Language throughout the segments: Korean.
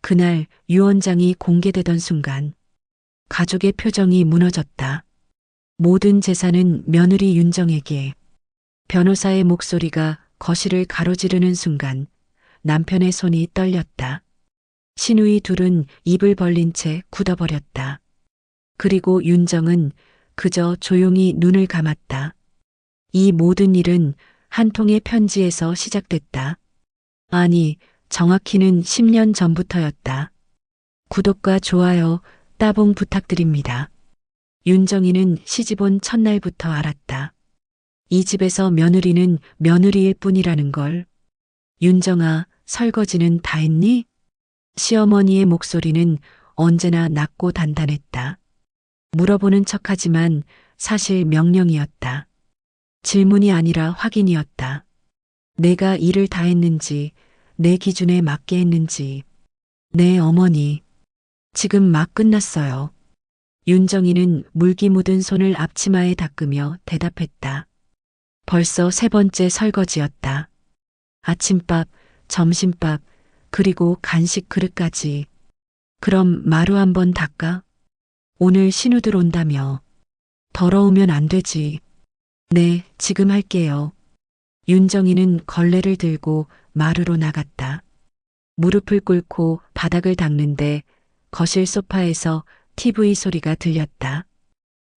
그날 유언장이 공개되던 순간 가족의 표정이 무너졌다. 모든 재산은 며느리 윤정에게. 변호사의 목소리가 거실을 가로지르는 순간 남편의 손이 떨렸다. 시누이 둘은 입을 벌린 채 굳어버렸다. 그리고 윤정은 그저 조용히 눈을 감았다. 이 모든 일은 한 통의 편지에서 시작됐다. 아니, 정확히는 10년 전부터였다. 구독과 좋아요, 따봉 부탁드립니다. 윤정이는 시집온 첫날부터 알았다. 이 집에서 며느리는 며느리일 뿐이라는 걸. 윤정아, 설거지는 다 했니? 시어머니의 목소리는 언제나 낮고 단단했다. 물어보는 척하지만 사실 명령이었다. 질문이 아니라 확인이었다. 내가 일을 다 했는지, 내 기준에 맞게 했는지. 네, 어머니. 지금 막 끝났어요. 윤정이는 물기 묻은 손을 앞치마에 닦으며 대답했다. 벌써 세 번째 설거지였다. 아침밥, 점심밥, 그리고 간식 그릇까지. 그럼 마루 한번 닦아? 오늘 신우들 온다며. 더러우면 안 되지. 네, 지금 할게요. 윤정이는 걸레를 들고 마루로 나갔다. 무릎을 꿇고 바닥을 닦는데 거실 소파에서 TV 소리가 들렸다.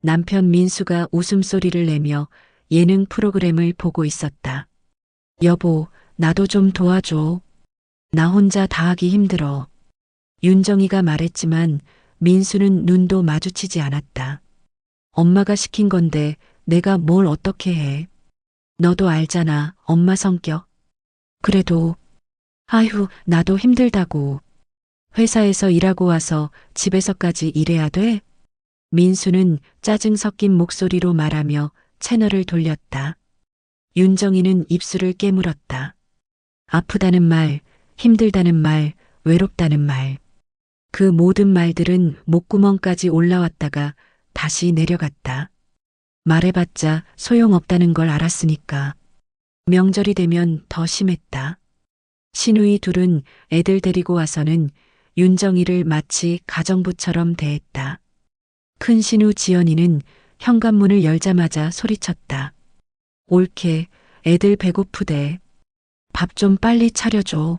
남편 민수가 웃음소리를 내며 예능 프로그램을 보고 있었다. 여보, 나도 좀 도와줘. 나 혼자 다 하기 힘들어. 윤정이가 말했지만 민수는 눈도 마주치지 않았다. 엄마가 시킨 건데 내가 뭘 어떻게 해. 너도 알잖아, 엄마 성격. 그래도, 아휴, 나도 힘들다고. 회사에서 일하고 와서 집에서까지 일해야 돼? 민수는 짜증 섞인 목소리로 말하며 채널을 돌렸다. 윤정이는 입술을 깨물었다. 아프다는 말, 힘들다는 말, 외롭다는 말. 그 모든 말들은 목구멍까지 올라왔다가 다시 내려갔다. 말해봤자 소용없다는 걸 알았으니까. 명절이 되면 더 심했다. 시누이 둘은 애들 데리고 와서는 윤정이를 마치 가정부처럼 대했다. 큰 시누 지연이는 현관문을 열자마자 소리쳤다. 옳게, 애들 배고프대. 밥 좀 빨리 차려줘.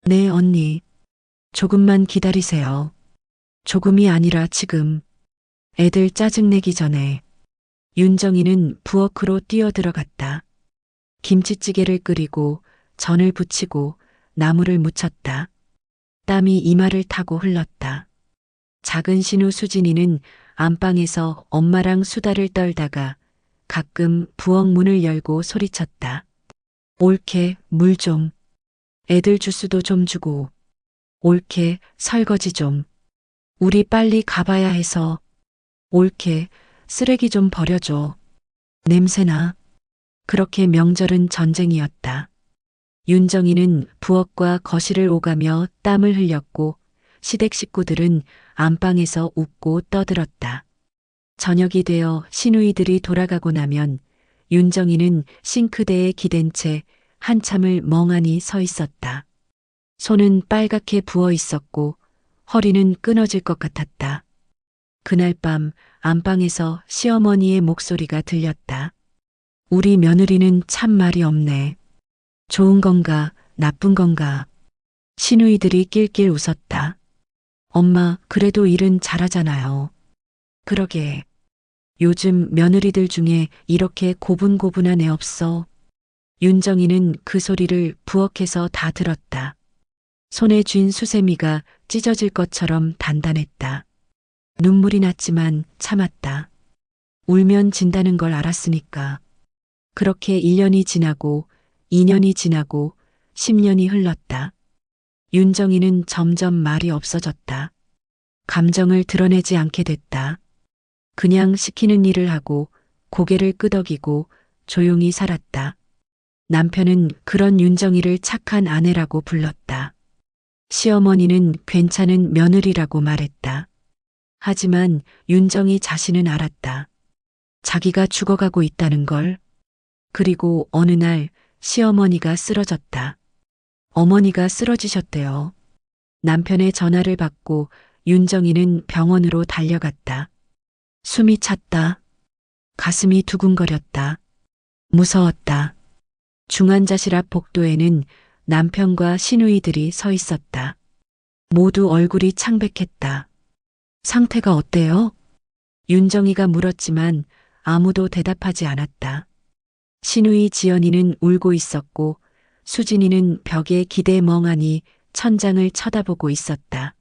네, 언니. 조금만 기다리세요. 조금이 아니라 지금. 애들 짜증내기 전에. 윤정이는 부엌으로 뛰어들어갔다. 김치찌개를 끓이고 전을 부치고 나물을 무쳤다. 땀이 이마를 타고 흘렀다. 작은 신우 수진이는 안방에서 엄마랑 수다를 떨다가 가끔 부엌 문을 열고 소리쳤다. 옳게, 물 좀. 애들 주스도 좀 주고. 옳게, 설거지 좀. 우리 빨리 가봐야 해서. 옳게, 쓰레기 좀 버려줘. 냄새나. 그렇게 명절은 전쟁이었다. 윤정이는 부엌과 거실을 오가며 땀을 흘렸고 시댁 식구들은 안방에서 웃고 떠들었다. 저녁이 되어 시누이들이 돌아가고 나면 윤정이는 싱크대에 기댄 채 한참을 멍하니 서 있었다. 손은 빨갛게 부어 있었고 허리는 끊어질 것 같았다. 그날 밤 안방에서 시어머니의 목소리가 들렸다. 우리 며느리는 참 말이 없네. 좋은 건가, 나쁜 건가. 시누이들이 낄낄 웃었다. 엄마, 그래도 일은 잘하잖아요. 그러게. 요즘 며느리들 중에 이렇게 고분고분한 애 없어. 윤정이는 그 소리를 부엌에서 다 들었다. 손에 쥔 수세미가 찢어질 것처럼 단단했다. 눈물이 났지만 참았다. 울면 진다는 걸 알았으니까. 그렇게 1년이 지나고 2년이 지나고 10년이 흘렀다. 윤정이는 점점 말이 없어졌다. 감정을 드러내지 않게 됐다. 그냥 시키는 일을 하고 고개를 끄덕이고 조용히 살았다. 남편은 그런 윤정이를 착한 아내라고 불렀다. 시어머니는 괜찮은 며느리라고 말했다. 하지만 윤정이 자신은 알았다. 자기가 죽어가고 있다는 걸. 그리고 어느 날 시어머니가 쓰러졌다. 어머니가 쓰러지셨대요. 남편의 전화를 받고 윤정이는 병원으로 달려갔다. 숨이 찼다. 가슴이 두근거렸다. 무서웠다. 중환자실 앞 복도에는 남편과 시누이들이 서 있었다. 모두 얼굴이 창백했다. 상태가 어때요? 윤정이가 물었지만 아무도 대답하지 않았다. 시누이 지연이는 울고 있었고 수진이는 벽에 기대 멍하니 천장을 쳐다보고 있었다.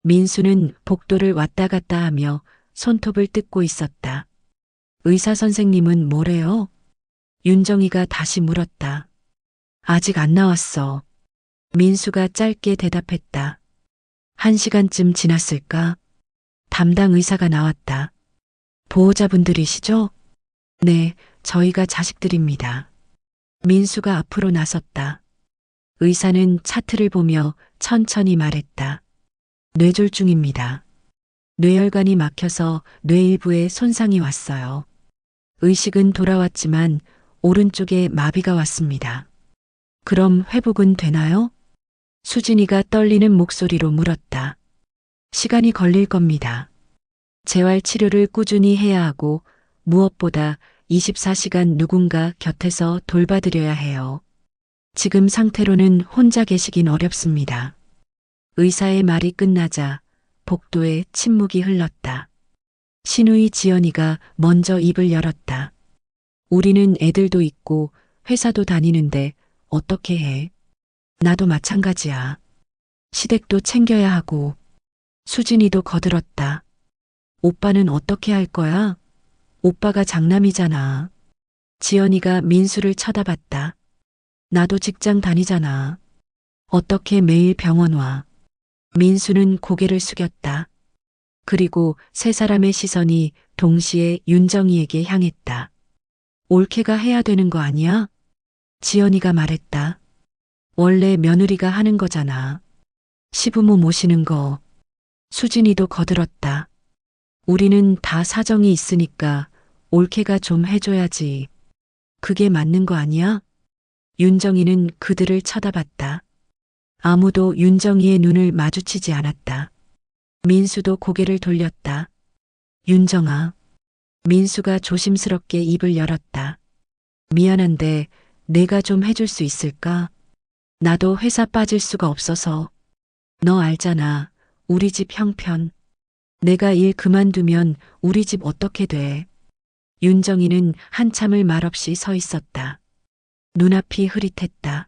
민수는 복도를 왔다 갔다 하며 손톱을 뜯고 있었다. 의사 선생님은 뭐래요? 윤정이가 다시 물었다. 아직 안 나왔어. 민수가 짧게 대답했다. 1시간쯤 지났을까? 담당 의사가 나왔다. 보호자분들이시죠? 네, 저희가 자식들입니다. 민수가 앞으로 나섰다. 의사는 차트를 보며 천천히 말했다. 뇌졸중입니다. 뇌혈관이 막혀서 뇌 일부에 손상이 왔어요. 의식은 돌아왔지만 오른쪽에 마비가 왔습니다. 그럼 회복은 되나요? 수진이가 떨리는 목소리로 물었다. 시간이 걸릴 겁니다. 재활 치료를 꾸준히 해야 하고 무엇보다 24시간 누군가 곁에서 돌봐드려야 해요. 지금 상태로는 혼자 계시긴 어렵습니다. 의사의 말이 끝나자 복도에 침묵이 흘렀다. 시누이 지연이가 먼저 입을 열었다. 우리는 애들도 있고 회사도 다니는데 어떻게 해? 나도 마찬가지야. 시댁도 챙겨야 하고. 수진이도 거들었다. 오빠는 어떻게 할 거야? 오빠가 장남이잖아. 지연이가 민수를 쳐다봤다. 나도 직장 다니잖아. 어떻게 매일 병원 와? 민수는 고개를 숙였다. 그리고 세 사람의 시선이 동시에 윤정이에게 향했다. 올케가 해야 되는 거 아니야? 지연이가 말했다. 원래 며느리가 하는 거잖아. 시부모 모시는 거. 수진이도 거들었다. 우리는 다 사정이 있으니까 올케가 좀 해줘야지. 그게 맞는 거 아니야? 윤정이는 그들을 쳐다봤다. 아무도 윤정이의 눈을 마주치지 않았다. 민수도 고개를 돌렸다. 윤정아. 민수가 조심스럽게 입을 열었다. 미안한데 내가 좀 해줄 수 있을까? 나도 회사 빠질 수가 없어서. 너 알잖아. 우리 집 형편. 내가 일 그만두면 우리 집 어떻게 돼? 윤정이는 한참을 말없이 서 있었다. 눈앞이 흐릿했다.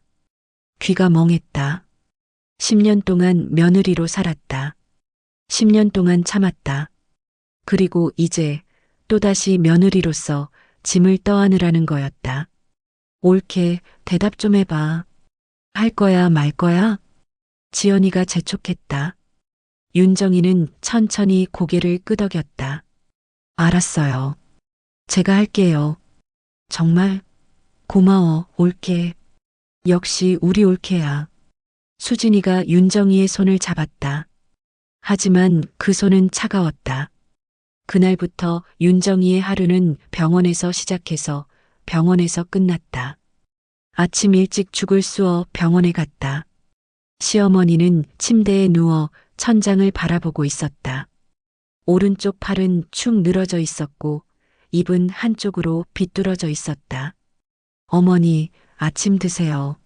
귀가 멍했다. 10년 동안 며느리로 살았다. 10년 동안 참았다. 그리고 이제 또다시 며느리로서 짐을 떠안으라는 거였다. 옳게 대답 좀 해봐. 할 거야 말 거야? 지연이가 재촉했다. 윤정이는 천천히 고개를 끄덕였다. 알았어요. 제가 할게요. 정말 고마워 옳게. 역시 우리 옳게야. 수진이가 윤정이의 손을 잡았다. 하지만 그 손은 차가웠다. 그날부터 윤정이의 하루는 병원에서 시작해서 병원에서 끝났다. 아침 일찍 죽을 쑤어 병원에 갔다. 시어머니는 침대에 누워 천장을 바라보고 있었다. 오른쪽 팔은 축 늘어져 있었고 입은 한쪽으로 비뚤어져 있었다. 어머니, 아침 드세요.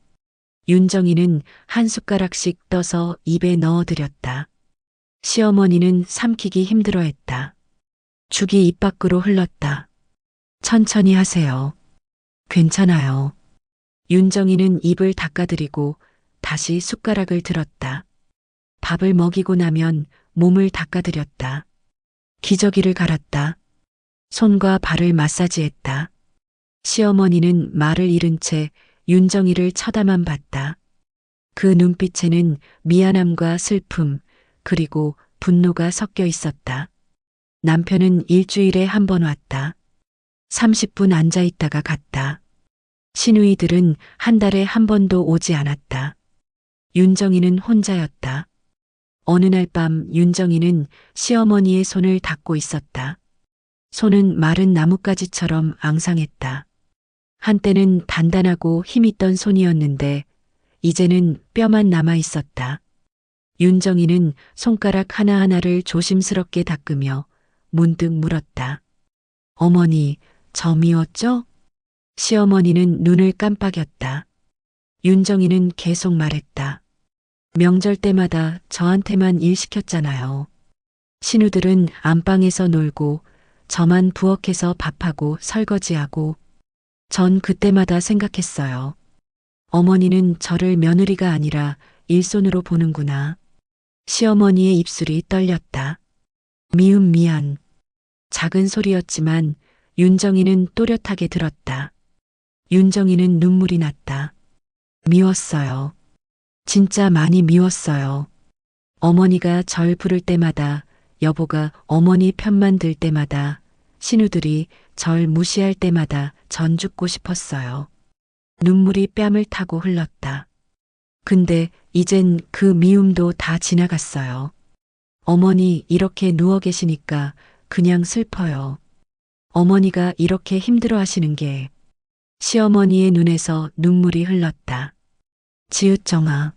윤정이는 한 숟가락씩 떠서 입에 넣어드렸다. 시어머니는 삼키기 힘들어했다. 죽이 입 밖으로 흘렀다. 천천히 하세요. 괜찮아요. 윤정이는 입을 닦아드리고 다시 숟가락을 들었다. 밥을 먹이고 나면 몸을 닦아드렸다. 기저귀를 갈았다. 손과 발을 마사지했다. 시어머니는 말을 잃은 채 윤정이를 쳐다만 봤다. 그 눈빛에는 미안함과 슬픔, 그리고 분노가 섞여 있었다. 남편은 일주일에 한 번 왔다. 30분 앉아 있다가 갔다. 시누이들은 한 달에 한 번도 오지 않았다. 윤정이는 혼자였다. 어느 날 밤 윤정이는 시어머니의 손을 닫고 있었다. 손은 마른 나뭇가지처럼 앙상했다. 한때는 단단하고 힘있던 손이었는데 이제는 뼈만 남아 있었다. 윤정이는 손가락 하나하나를 조심스럽게 닦으며 문득 물었다. 어머니, 저 미웠죠? 시어머니는 눈을 깜빡였다. 윤정이는 계속 말했다. 명절 때마다 저한테만 일 시켰잖아요. 신우들은 안방에서 놀고 저만 부엌에서 밥하고 설거지하고 전 그때마다 생각했어요. 어머니는 저를 며느리가 아니라 일손으로 보는구나. 시어머니의 입술이 떨렸다. 미움 미안. 작은 소리였지만 윤정이는 또렷하게 들었다. 윤정이는 눈물이 났다. 미웠어요. 진짜 많이 미웠어요. 어머니가 절 부를 때마다, 여보가 어머니 편만 들 때마다, 신우들이 절 무시할 때마다 전 죽고 싶었어요. 눈물이 뺨을 타고 흘렀다. 근데 이젠 그 미움도 다 지나갔어요. 어머니 이렇게 누워 계시니까 그냥 슬퍼요. 어머니가 이렇게 힘들어 하시는 게. 시어머니의 눈에서 눈물이 흘렀다. 지읒정아.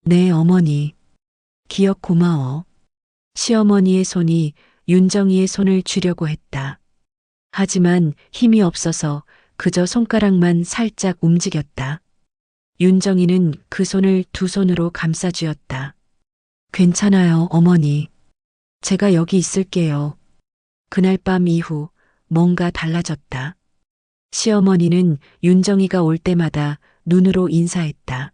네 어머니. 기억 고마워. 시어머니의 손이 윤정이의 손을 쥐려고 했다. 하지만 힘이 없어서 그저 손가락만 살짝 움직였다. 윤정이는 그 손을 두 손으로 감싸쥐었다. 괜찮아요, 어머니. 제가 여기 있을게요. 그날 밤 이후 뭔가 달라졌다. 시어머니는 윤정이가 올 때마다 눈으로 인사했다.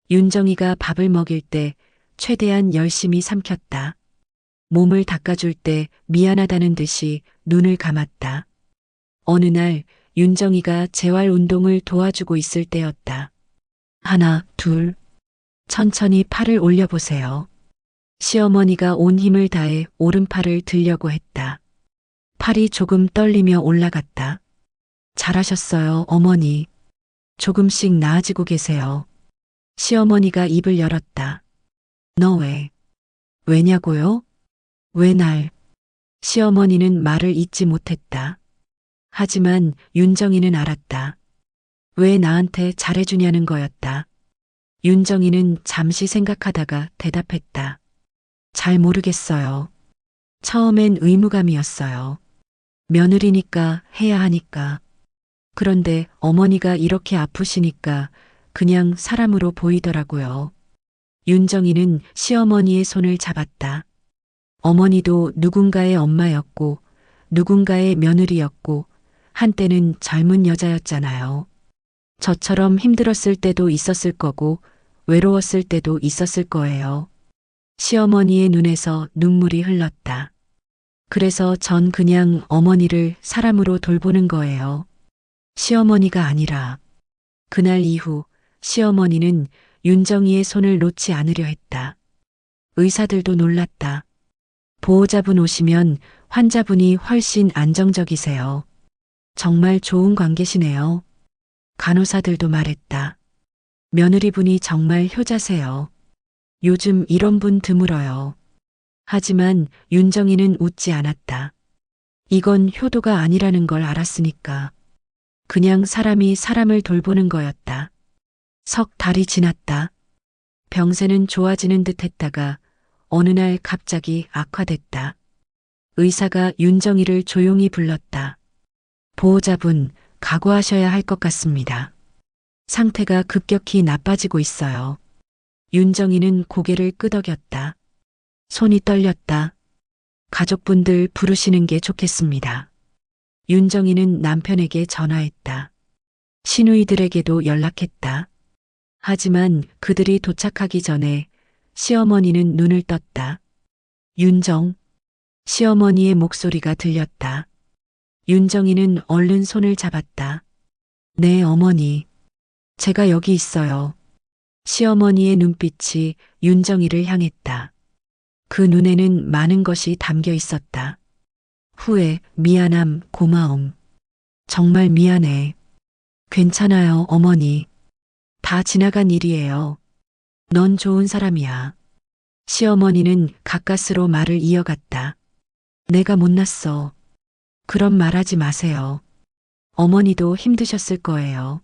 윤정이가 밥을 먹일 때 최대한 열심히 삼켰다. 몸을 닦아줄 때 미안하다는 듯이 눈을 감았다. 어느 날 윤정이가 재활 운동을 도와주고 있을 때였다. 하나, 둘. 천천히 팔을 올려보세요. 시어머니가 온 힘을 다해 오른팔을 들려고 했다. 팔이 조금 떨리며 올라갔다. 잘하셨어요, 어머니. 조금씩 나아지고 계세요. 시어머니가 입을 열었다. 너 왜? 왜냐고요? 왜 날? 시어머니는 말을 잇지 못했다. 하지만 윤정이는 알았다. 왜 나한테 잘해주냐는 거였다. 윤정이는 잠시 생각하다가 대답했다. 잘 모르겠어요. 처음엔 의무감이었어요. 며느리니까 해야 하니까. 그런데 어머니가 이렇게 아프시니까 그냥 사람으로 보이더라고요. 윤정이는 시어머니의 손을 잡았다. 어머니도 누군가의 엄마였고 누군가의 며느리였고 한때는 젊은 여자였잖아요. 저처럼 힘들었을 때도 있었을 거고 외로웠을 때도 있었을 거예요. 시어머니의 눈에서 눈물이 흘렀다. 그래서 전 그냥 어머니를 사람으로 돌보는 거예요. 시어머니가 아니라. 그날 이후 시어머니는 윤정이의 손을 놓지 않으려 했다. 의사들도 놀랐다. 보호자분 오시면 환자분이 훨씬 안정적이세요. 정말 좋은 관계시네요. 간호사들도 말했다. 며느리분이 정말 효자세요. 요즘 이런 분 드물어요. 하지만 윤정이는 웃지 않았다. 이건 효도가 아니라는 걸 알았으니까. 그냥 사람이 사람을 돌보는 거였다. 석 달이 지났다. 병세는 좋아지는 듯 했다가 어느 날 갑자기 악화됐다. 의사가 윤정이를 조용히 불렀다. 보호자분, 각오하셔야 할 것 같습니다. 상태가 급격히 나빠지고 있어요. 윤정이는 고개를 끄덕였다. 손이 떨렸다. 가족분들 부르시는 게 좋겠습니다. 윤정이는 남편에게 전화했다. 시누이들에게도 연락했다. 하지만 그들이 도착하기 전에 시어머니는 눈을 떴다. 윤정. 시어머니의 목소리가 들렸다. 윤정이는 얼른 손을 잡았다. 네, 어머니. 제가 여기 있어요. 시어머니의 눈빛이 윤정이를 향했다. 그 눈에는 많은 것이 담겨 있었다. 후회, 미안함, 고마움. 정말 미안해. 괜찮아요, 어머니. 다 지나간 일이에요. 넌 좋은 사람이야. 시어머니는 가까스로 말을 이어갔다. 내가 못났어. 그런 말하지 마세요. 어머니도 힘드셨을 거예요.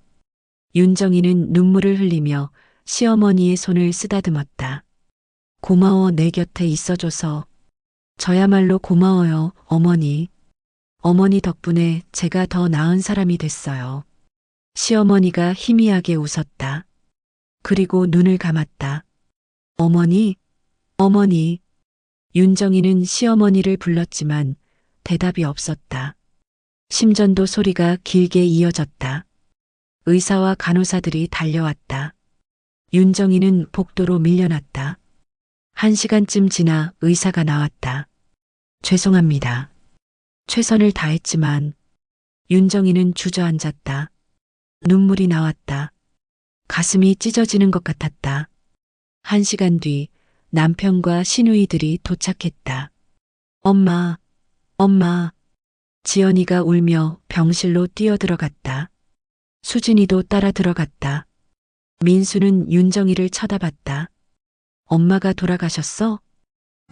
윤정이는 눈물을 흘리며 시어머니의 손을 쓰다듬었다. 고마워 내 곁에 있어줘서. 저야말로 고마워요, 어머니. 어머니 덕분에 제가 더 나은 사람이 됐어요. 시어머니가 희미하게 웃었다. 그리고 눈을 감았다. 어머니, 어머니. 윤정이는 시어머니를 불렀지만 대답이 없었다. 심전도 소리가 길게 이어졌다. 의사와 간호사들이 달려왔다. 윤정이는 복도로 밀려났다. 1시간쯤 지나 의사가 나왔다. 죄송합니다. 최선을 다했지만. 윤정이는 주저앉았다. 눈물이 나왔다. 가슴이 찢어지는 것 같았다. 1시간 뒤 남편과 시누이들이 도착했다. 엄마, 엄마. 지연이가 울며 병실로 뛰어들어갔다. 수진이도 따라 들어갔다. 민수는 윤정이를 쳐다봤다. 엄마가 돌아가셨어?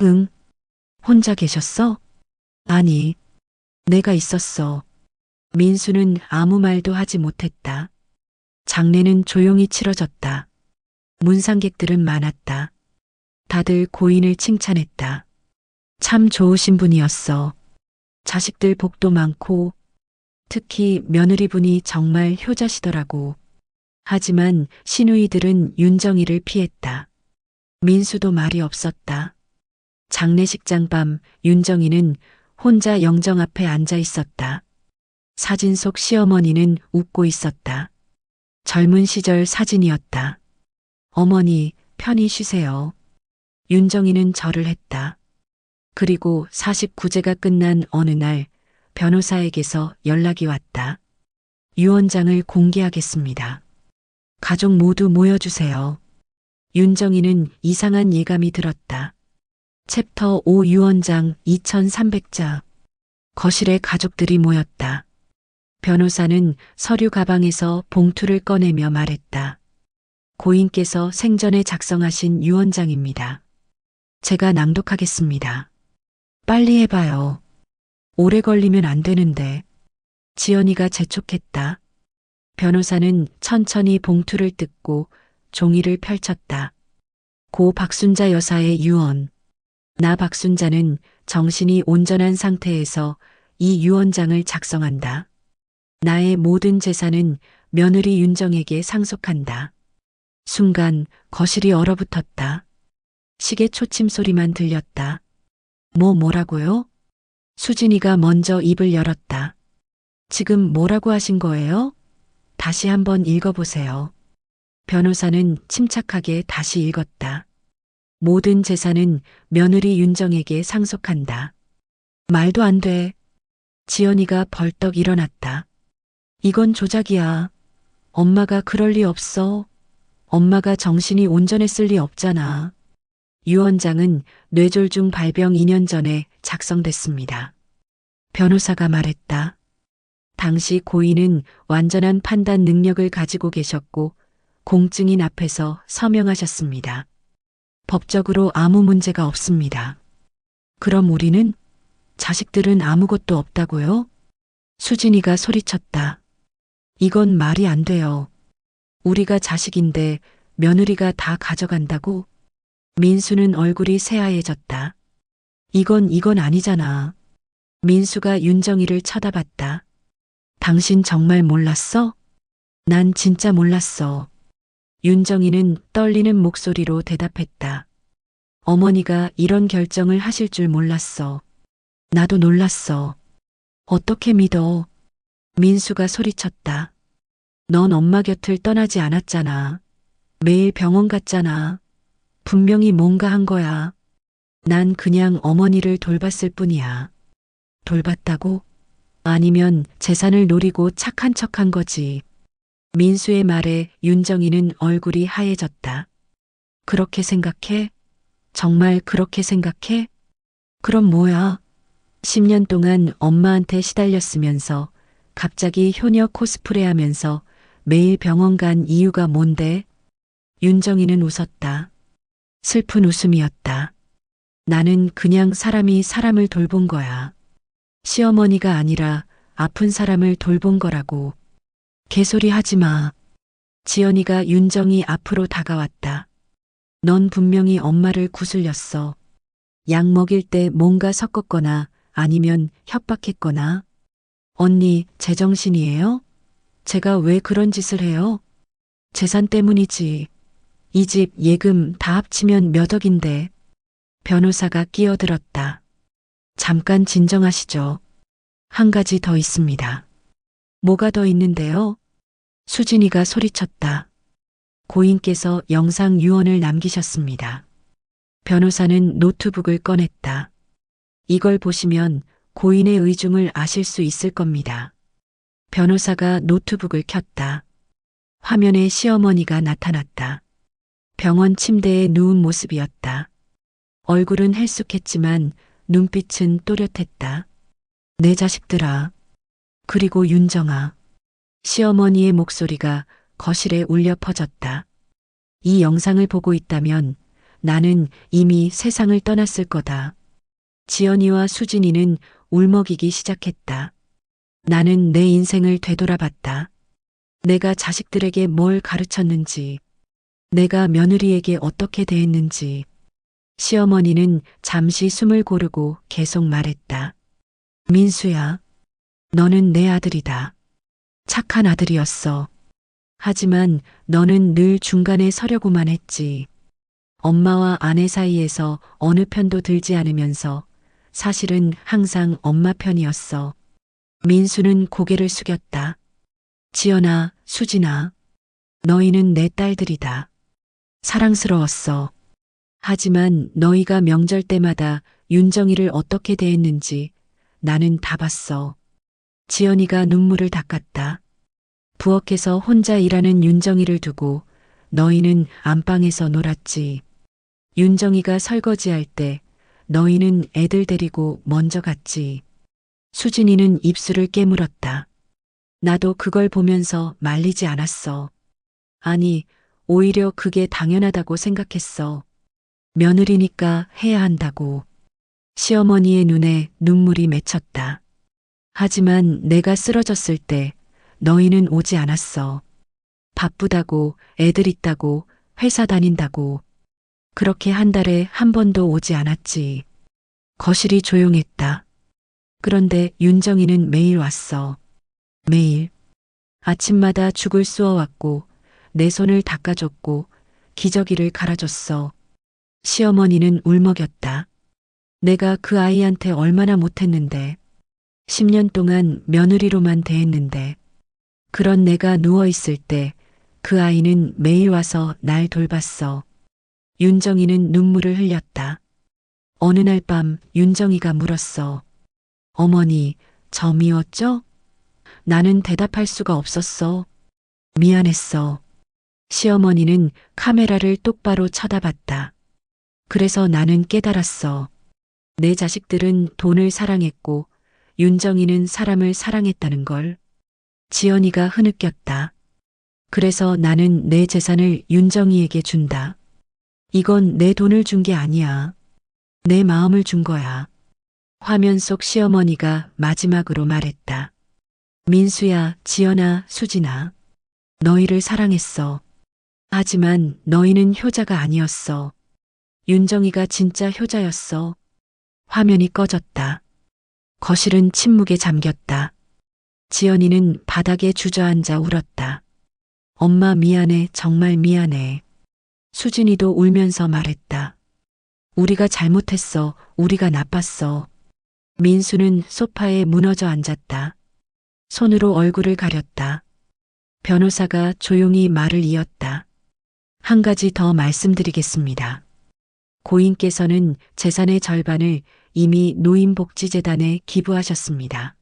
응. 혼자 계셨어? 아니, 내가 있었어. 민수는 아무 말도 하지 못했다. 장례는 조용히 치러졌다. 문상객들은 많았다. 다들 고인을 칭찬했다. 참 좋으신 분이었어. 자식들 복도 많고, 특히 며느리분이 정말 효자시더라고. 하지만 시누이들은 윤정이를 피했다. 민수도 말이 없었다. 장례식장 밤 윤정이는 혼자 영정 앞에 앉아 있었다. 사진 속 시어머니는 웃고 있었다. 젊은 시절 사진이었다. 어머니, 편히 쉬세요. 윤정이는 절을 했다. 그리고 49제가 끝난 어느 날 변호사에게서 연락이 왔다. 유언장을 공개하겠습니다. 가족 모두 모여주세요. 윤정이는 이상한 예감이 들었다. 챕터 5 유언장 2300자. 거실에 가족들이 모였다. 변호사는 서류 가방에서 봉투를 꺼내며 말했다. 고인께서 생전에 작성하신 유언장입니다. 제가 낭독하겠습니다. 빨리 해봐요. 오래 걸리면 안 되는데. 지연이가 재촉했다. 변호사는 천천히 봉투를 뜯고 종이를 펼쳤다. 고 박순자 여사의 유언. 나 박순자는 정신이 온전한 상태에서 이 유언장을 작성한다. 나의 모든 재산은 며느리 윤정에게 상속한다. 순간 거실이 얼어붙었다. 시계 초침 소리만 들렸다. 뭐라고요? 수진이가 먼저 입을 열었다. 지금 뭐라고 하신 거예요? 다시 한번 읽어보세요. 변호사는 침착하게 다시 읽었다. 모든 재산은 며느리 윤정에게 상속한다. 말도 안 돼. 지연이가 벌떡 일어났다. 이건 조작이야. 엄마가 그럴 리 없어. 엄마가 정신이 온전했을 리 없잖아. 유언장은 뇌졸중 발병 2년 전에 작성됐습니다. 변호사가 말했다. 당시 고인은 완전한 판단 능력을 가지고 계셨고 공증인 앞에서 서명하셨습니다. 법적으로 아무 문제가 없습니다. 그럼 우리는? 자식들은 아무것도 없다고요? 수진이가 소리쳤다. 이건 말이 안 돼요. 우리가 자식인데 며느리가 다 가져간다고? 민수는 얼굴이 새하얘졌다. 이건 아니잖아. 민수가 윤정이를 쳐다봤다. 당신 정말 몰랐어? 난 진짜 몰랐어. 윤정이는 떨리는 목소리로 대답했다. 어머니가 이런 결정을 하실 줄 몰랐어. 나도 놀랐어. 어떻게 믿어? 민수가 소리쳤다. 넌 엄마 곁을 떠나지 않았잖아. 매일 병원 갔잖아. 분명히 뭔가 한 거야. 난 그냥 어머니를 돌봤을 뿐이야. 돌봤다고? 아니면 재산을 노리고 착한 척한 거지. 민수의 말에 윤정이는 얼굴이 하얘졌다. 그렇게 생각해? 정말 그렇게 생각해? 그럼 뭐야? 10년 동안 엄마한테 시달렸으면서 갑자기 효녀 코스프레 하면서 매일 병원 간 이유가 뭔데? 윤정이는 웃었다. 슬픈 웃음이었다. 나는 그냥 사람이 사람을 돌본 거야. 시어머니가 아니라 아픈 사람을 돌본 거라고. 개소리 하지 마. 지연이가 윤정이 앞으로 다가왔다. 넌 분명히 엄마를 구슬렸어. 약 먹일 때 뭔가 섞었거나 아니면 협박했거나. 언니, 제정신이에요? 제가 왜 그런 짓을 해요? 재산 때문이지. 이 집 예금 다 합치면 몇 억인데. 변호사가 끼어들었다. 잠깐 진정하시죠. 한 가지 더 있습니다. 뭐가 더 있는데요? 수진이가 소리쳤다. 고인께서 영상 유언을 남기셨습니다. 변호사는 노트북을 꺼냈다. 이걸 보시면 고인의 의중을 아실 수 있을 겁니다. 변호사가 노트북을 켰다. 화면에 시어머니가 나타났다. 병원 침대에 누운 모습이었다. 얼굴은 헬쑥했지만 눈빛은 또렷했다. 내 자식들아. 그리고 윤정아. 시어머니의 목소리가 거실에 울려 퍼졌다. 이 영상을 보고 있다면 나는 이미 세상을 떠났을 거다. 지연이와 수진이는 울먹이기 시작했다. 나는 내 인생을 되돌아봤다. 내가 자식들에게 뭘 가르쳤는지, 내가 며느리에게 어떻게 대했는지. 시어머니는 잠시 숨을 고르고 계속 말했다. 민수야, 너는 내 아들이다. 착한 아들이었어. 하지만 너는 늘 중간에 서려고만 했지. 엄마와 아내 사이에서 어느 편도 들지 않으면서 사실은 항상 엄마 편이었어. 민수는 고개를 숙였다. 지연아, 수진아, 너희는 내 딸들이다. 사랑스러웠어. 하지만 너희가 명절 때마다 윤정이를 어떻게 대했는지 나는 다 봤어. 지연이가 눈물을 닦았다. 부엌에서 혼자 일하는 윤정이를 두고 너희는 안방에서 놀았지. 윤정이가 설거지할 때 너희는 애들 데리고 먼저 갔지. 수진이는 입술을 깨물었다. 나도 그걸 보면서 말리지 않았어. 아니, 오히려 그게 당연하다고 생각했어. 며느리니까 해야 한다고. 시어머니의 눈에 눈물이 맺혔다. 하지만 내가 쓰러졌을 때 너희는 오지 않았어. 바쁘다고, 애들 있다고, 회사 다닌다고. 그렇게 한 달에 한 번도 오지 않았지. 거실이 조용했다. 그런데 윤정이는 매일 왔어. 매일. 아침마다 죽을 쑤어왔고 내 손을 닦아줬고 기저귀를 갈아줬어. 시어머니는 울먹였다. 내가 그 아이한테 얼마나 못했는데. 10년 동안 며느리로만 대했는데. 그런 내가 누워있을 때 그 아이는 매일 와서 날 돌봤어. 윤정이는 눈물을 흘렸다. 어느 날 밤 윤정이가 물었어. 어머니, 저 미웠죠? 나는 대답할 수가 없었어. 미안했어. 시어머니는 카메라를 똑바로 쳐다봤다. 그래서 나는 깨달았어. 내 자식들은 돈을 사랑했고 윤정이는 사람을 사랑했다는 걸. 지연이가 흐느꼈다. 그래서 나는 내 재산을 윤정이에게 준다. 이건 내 돈을 준 게 아니야. 내 마음을 준 거야. 화면 속 시어머니가 마지막으로 말했다. 민수야, 지연아, 수진아. 너희를 사랑했어. 하지만 너희는 효자가 아니었어. 윤정이가 진짜 효자였어. 화면이 꺼졌다. 거실은 침묵에 잠겼다. 지연이는 바닥에 주저앉아 울었다. 엄마 미안해, 정말 미안해. 수진이도 울면서 말했다. 우리가 잘못했어. 우리가 나빴어. 민수는 소파에 무너져 앉았다. 손으로 얼굴을 가렸다. 변호사가 조용히 말을 이었다. 한 가지 더 말씀드리겠습니다. 고인께서는 재산의 절반을 이미 노인복지재단에 기부하셨습니다.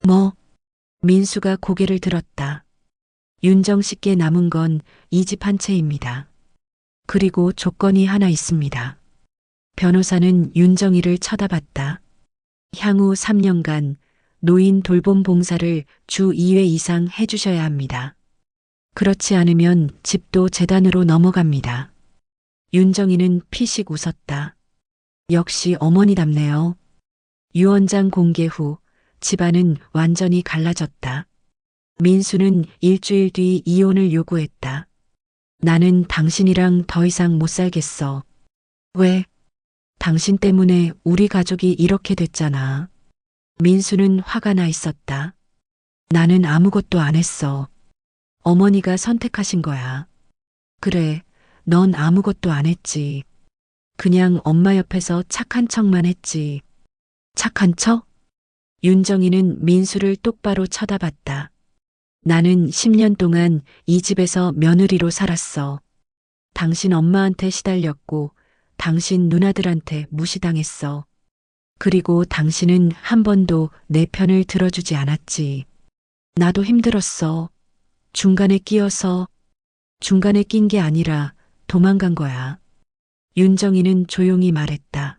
뭐? 민수가 고개를 들었다. 윤정 씨께 남은 건 이 집 한 채입니다. 그리고 조건이 하나 있습니다. 변호사는 윤정이를 쳐다봤다. 향후 3년간 노인 돌봄 봉사를 주 2회 이상 해주셔야 합니다. 그렇지 않으면 집도 재단으로 넘어갑니다. 윤정이는 피식 웃었다. 역시 어머니답네요. 유언장 공개 후 집안은 완전히 갈라졌다. 민수는 일주일 뒤 이혼을 요구했다. 나는 당신이랑 더 이상 못 살겠어. 왜? 당신 때문에 우리 가족이 이렇게 됐잖아. 민수는 화가 나 있었다. 나는 아무것도 안 했어. 어머니가 선택하신 거야. 그래, 넌 아무것도 안 했지. 그냥 엄마 옆에서 착한 척만 했지. 착한 척? 윤정이는 민수를 똑바로 쳐다봤다. 나는 10년 동안 이 집에서 며느리로 살았어. 당신 엄마한테 시달렸고, 당신 누나들한테 무시당했어. 그리고 당신은 한 번도 내 편을 들어주지 않았지. 나도 힘들었어. 중간에 낀 게 아니라 도망간 거야. 윤정이는 조용히 말했다.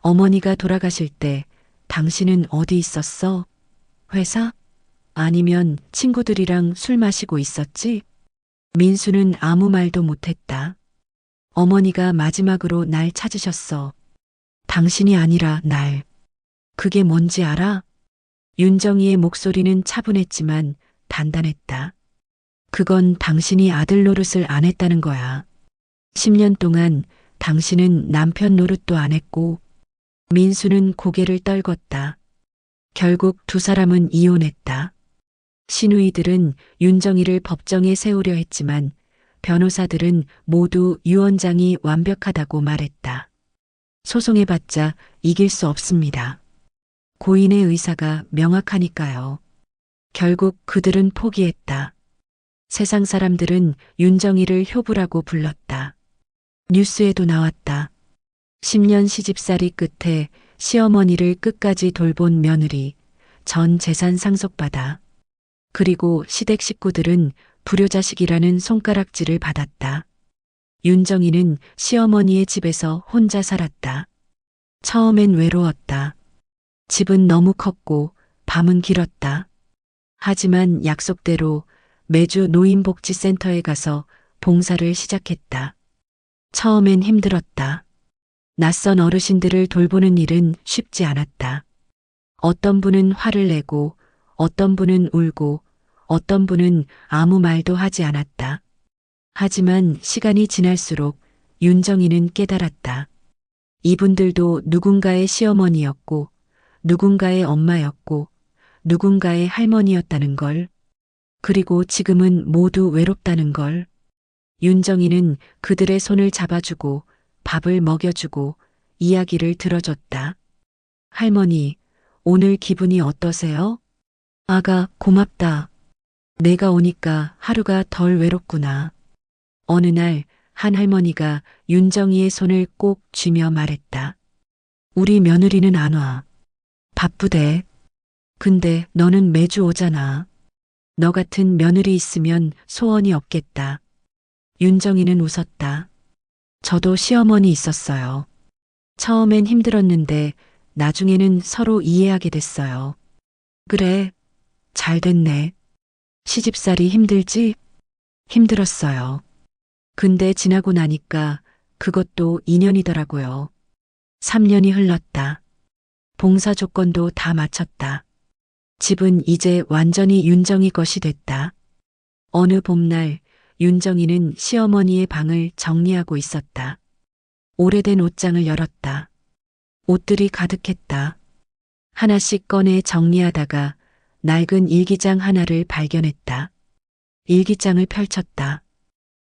어머니가 돌아가실 때 당신은 어디 있었어? 회사? 아니면 친구들이랑 술 마시고 있었지? 민수는 아무 말도 못했다. 어머니가 마지막으로 날 찾으셨어. 당신이 아니라 날. 그게 뭔지 알아? 윤정이의 목소리는 차분했지만 단단했다. 그건 당신이 아들 노릇을 안 했다는 거야. 10년 동안 당신은 남편 노릇도 안 했고, 민수는 고개를 떨궜다. 결국 두 사람은 이혼했다. 시누이들은 윤정이를 법정에 세우려 했지만 변호사들은 모두 유언장이 완벽하다고 말했다. 소송해봤자 이길 수 없습니다. 고인의 의사가 명확하니까요. 결국 그들은 포기했다. 세상 사람들은 윤정이를 효부라고 불렀다. 뉴스에도 나왔다. 10년 시집살이 끝에 시어머니를 끝까지 돌본 며느리, 전 재산 상속받아. 그리고 시댁 식구들은 불효자식이라는 손가락질을 받았다. 윤정이는 시어머니의 집에서 혼자 살았다. 처음엔 외로웠다. 집은 너무 컸고 밤은 길었다. 하지만 약속대로 매주 노인복지센터에 가서 봉사를 시작했다. 처음엔 힘들었다. 낯선 어르신들을 돌보는 일은 쉽지 않았다. 어떤 분은 화를 내고, 어떤 분은 울고, 어떤 분은 아무 말도 하지 않았다. 하지만 시간이 지날수록 윤정이는 깨달았다. 이분들도 누군가의 시어머니였고, 누군가의 엄마였고, 누군가의 할머니였다는 걸. 그리고 지금은 모두 외롭다는 걸. 윤정이는 그들의 손을 잡아주고 밥을 먹여주고 이야기를 들어줬다. 할머니, 오늘 기분이 어떠세요? 아가, 고맙다. 내가 오니까 하루가 덜 외롭구나. 어느 날 한 할머니가 윤정이의 손을 꼭 쥐며 말했다. 우리 며느리는 안 와. 바쁘대. 근데 너는 매주 오잖아. 너 같은 며느리 있으면 소원이 없겠다. 윤정이는 웃었다. 저도 시어머니 있었어요. 처음엔 힘들었는데 나중에는 서로 이해하게 됐어요. 그래, 잘 됐네. 시집살이 힘들지? 힘들었어요. 근데 지나고 나니까 그것도 인연이더라고요. 3년이 흘렀다. 봉사 조건도 다 마쳤다. 집은 이제 완전히 윤정이 것이 됐다. 어느 봄날 윤정이는 시어머니의 방을 정리하고 있었다. 오래된 옷장을 열었다. 옷들이 가득했다. 하나씩 꺼내 정리하다가 낡은 일기장 하나를 발견했다. 일기장을 펼쳤다.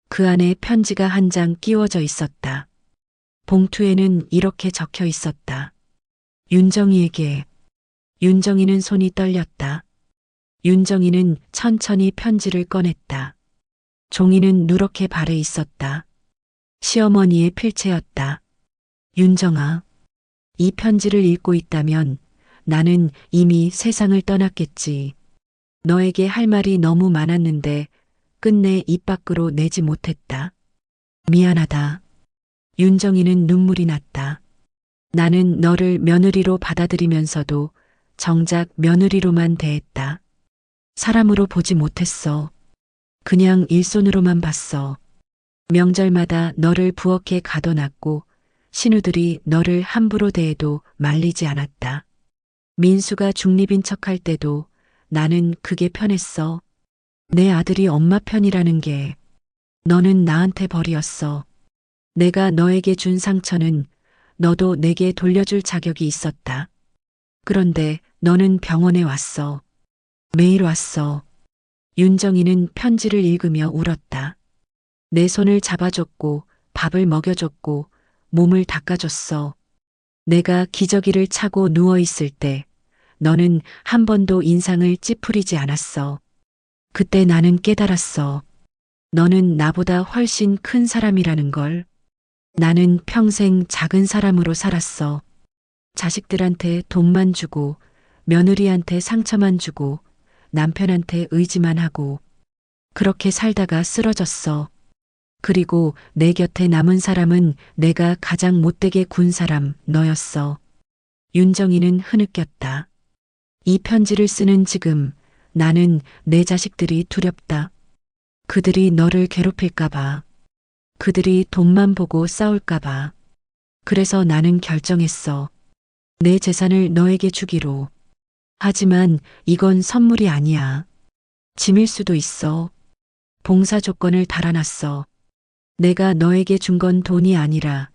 그 안에 편지가 한 장 끼워져 있었다. 봉투에는 이렇게 적혀 있었다. 윤정이에게. 윤정이는 손이 떨렸다. 윤정이는 천천히 편지를 꺼냈다. 종이는 누렇게 발에 있었다. 시어머니의 필체였다. 윤정아, 이 편지를 읽고 있다면 나는 이미 세상을 떠났겠지. 너에게 할 말이 너무 많았는데 끝내 입 밖으로 내지 못했다. 미안하다. 윤정이는 눈물이 났다. 나는 너를 며느리로 받아들이면서도 정작 며느리로만 대했다. 사람으로 보지 못했어. 그냥 일손으로만 봤어. 명절마다 너를 부엌에 가둬놨고 신우들이 너를 함부로 대해도 말리지 않았다. 민수가 중립인 척할 때도 나는 그게 편했어. 내 아들이 엄마 편이라는 게. 너는 나한테 벌이었어. 내가 너에게 준 상처는 너도 내게 돌려줄 자격이 있었다. 그런데 너는 병원에 왔어. 매일 왔어. 윤정이는 편지를 읽으며 울었다. 내 손을 잡아줬고 밥을 먹여줬고 몸을 닦아줬어. 내가 기저귀를 차고 누워 있을 때 너는 한 번도 인상을 찌푸리지 않았어. 그때 나는 깨달았어. 너는 나보다 훨씬 큰 사람이라는 걸. 나는 평생 작은 사람으로 살았어. 자식들한테 돈만 주고, 며느리한테 상처만 주고, 남편한테 의지만 하고, 그렇게 살다가 쓰러졌어. 그리고 내 곁에 남은 사람은 내가 가장 못되게 군 사람, 너였어. 윤정이는 흐느꼈다. 이 편지를 쓰는 지금 나는 내 자식들이 두렵다. 그들이 너를 괴롭힐까봐. 그들이 돈만 보고 싸울까봐. 그래서 나는 결정했어. 내 재산을 너에게 주기로. 하지만 이건 선물이 아니야. 짐일 수도 있어. 봉사 조건을 달아놨어. 내가 너에게 준 건 돈이 아니라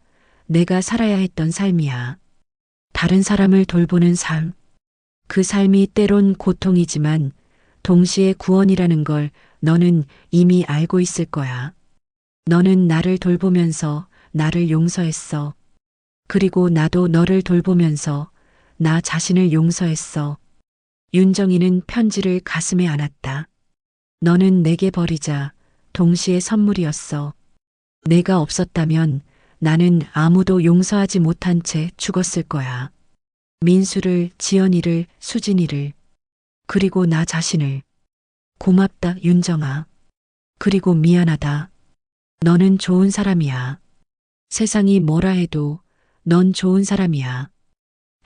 내가 살아야 했던 삶이야. 다른 사람을 돌보는 삶. 그 삶이 때론 고통이지만 동시에 구원이라는 걸 너는 이미 알고 있을 거야. 너는 나를 돌보면서 나를 용서했어. 그리고 나도 너를 돌보면서 나 자신을 용서했어. 윤정이는 편지를 가슴에 안았다. 너는 내게 버리자 동시에 선물이었어. 내가 없었다면 나는 아무도 용서하지 못한 채 죽었을 거야. 민수를, 지연이를, 수진이를, 그리고 나 자신을. 고맙다, 윤정아. 그리고 미안하다. 너는 좋은 사람이야. 세상이 뭐라 해도 넌 좋은 사람이야.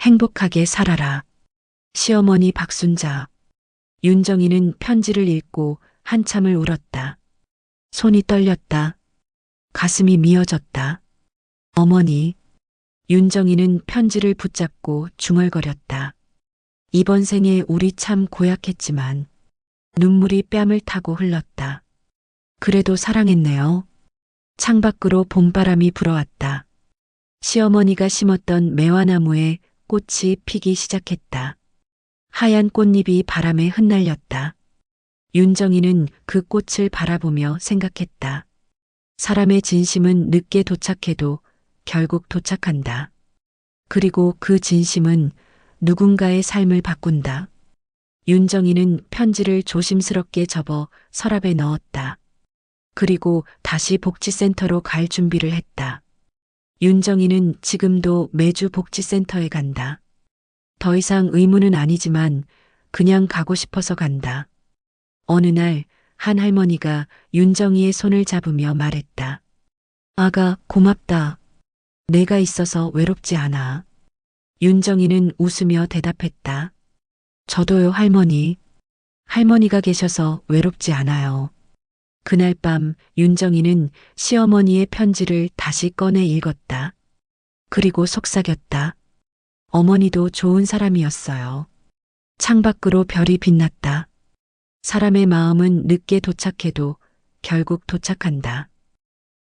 행복하게 살아라. 시어머니 박순자. 윤정이는 편지를 읽고 한참을 울었다. 손이 떨렸다. 가슴이 미어졌다. 어머니. 윤정이는 편지를 붙잡고 중얼거렸다. 이번 생에 우리 참 고약했지만 눈물이 뺨을 타고 흘렀다. 그래도 사랑했네요. 창밖으로 봄바람이 불어왔다. 시어머니가 심었던 매화나무에 꽃이 피기 시작했다. 하얀 꽃잎이 바람에 흩날렸다. 윤정이는 그 꽃을 바라보며 생각했다. 사람의 진심은 늦게 도착해도 결국 도착한다. 그리고 그 진심은 누군가의 삶을 바꾼다. 윤정이는 편지를 조심스럽게 접어 서랍에 넣었다. 그리고 다시 복지센터로 갈 준비를 했다. 윤정이는 지금도 매주 복지센터에 간다. 더 이상 의무는 아니지만 그냥 가고 싶어서 간다. 어느 날 한 할머니가 윤정이의 손을 잡으며 말했다. 아가, 고맙다. 내가 있어서 외롭지 않아. 윤정이는 웃으며 대답했다. 저도요, 할머니. 할머니가 계셔서 외롭지 않아요. 그날 밤 윤정이는 시어머니의 편지를 다시 꺼내 읽었다. 그리고 속삭였다. 어머니도 좋은 사람이었어요. 창밖으로 별이 빛났다. 사람의 마음은 늦게 도착해도 결국 도착한다.